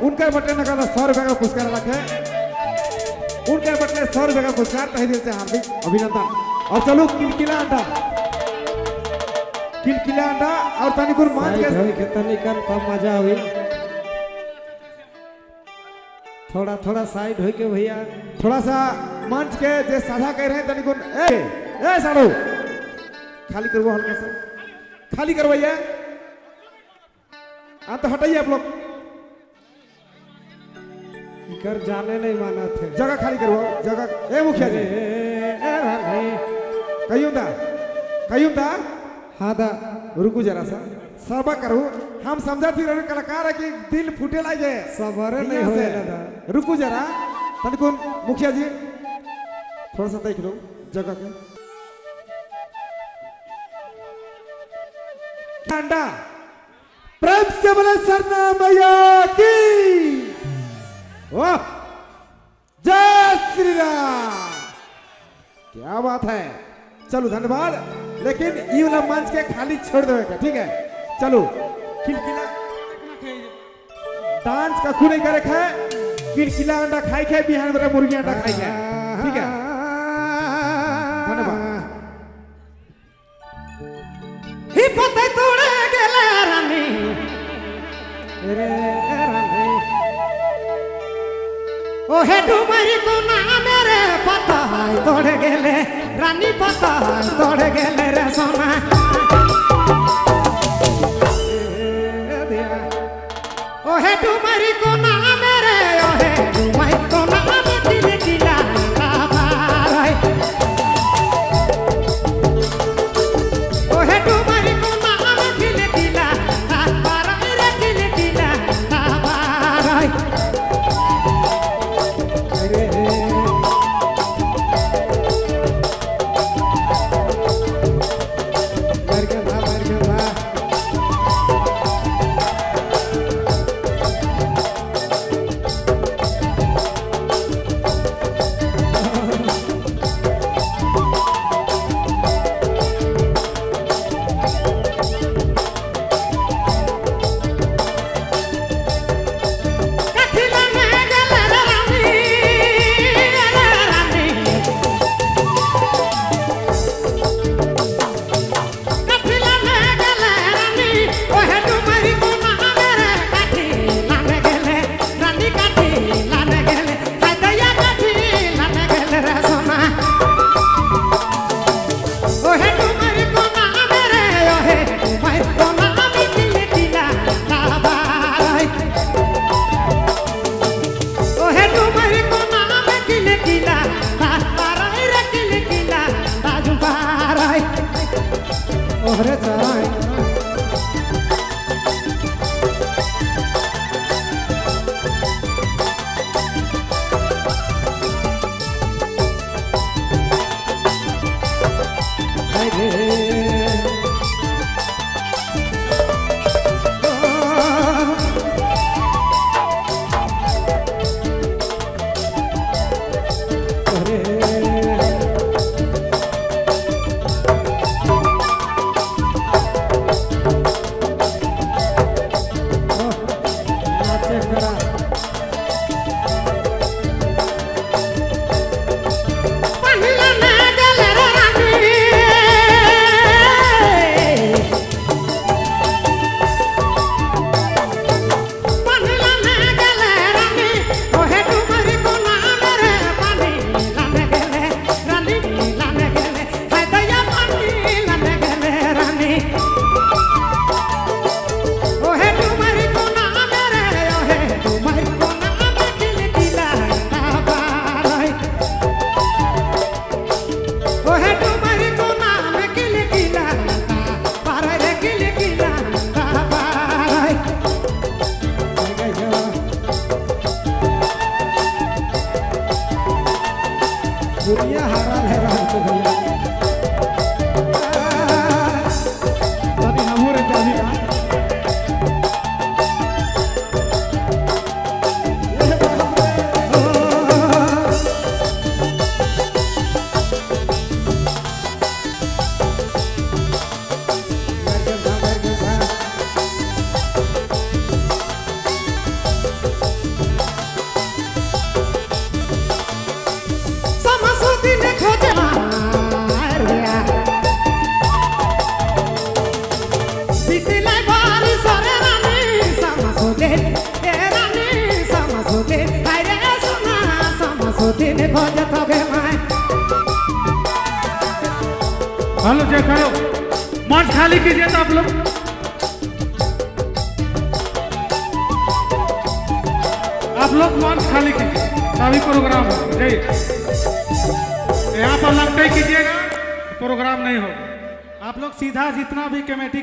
उनके बटले नगद 100 रुपया का पुरस्कार रखे, उनके बटले 100 रुपया का पुरस्कार तहे दिल से हार्दिक अभिनंदन। और चलो किलकिला अंडा और तनिकुर मान के तनिकन कम मजा हुई। थोड़ा थोड़ा साइड हो के भैया, थोड़ा सा मंच के जे साझा कह रहे हैं तनिकुर ए साड़ो खाली करवो, हल्का सा खाली करवाइए। आप तो हटाइए आप लोग, कर जाने नहीं माना थे। जगह खाली करवाओ जगह। ए मुखिया जी कहीं था हाँ दा रुको जरा सा सबा करो। हम समझा थी रहे कलाकार है कि दिल फूटे लागे सबर नहीं हो दादा। रुको जरा तनिकुन मुखिया जी थोड़ा सा देख लो जगह के। अंडा प्रेम से बोले सरना मैया की वाह, जय श्री राम। क्या बात है, चलो धन्यवाद। लेकिन ये वाला मंच के खाली छोड़ देगा, ठीक है। चलो किलकिला डांस का खून नहीं करे खाए, किलकिला अंडा खाई खाए बिहान में मुर्गी अंडा खाई खाए, ठीक है। धन्यवाद। ही पते तोड़े गेले रानी रे रानी, ओ हे डुमरी को ना मेरे पता है तोड़े गेले रानी, पता है तोड़े गेले रे सोना। ओ हे डुमरी को ना मेरे, ओ हे डुमरी को ना मेरे दिल दिला बाबाई। ओ हे डुमरी को ना मेरे दिल दिला बाबाई रे, दिल दिला बाबाई। ओहरे जाए दुनिया हारा है राम से भैया। दिन खोजत होगे मैं। हेलो जय करो, मंच खाली कीजिए तो आप लोग। आप लोग मंच खाली कीजिए, तभी प्रोग्राम हो। जय यहाँ पर लंकाई कीजिएगा, प्रोग्राम नहीं होगा। आप लोग सीधा जितना भी कमेटी का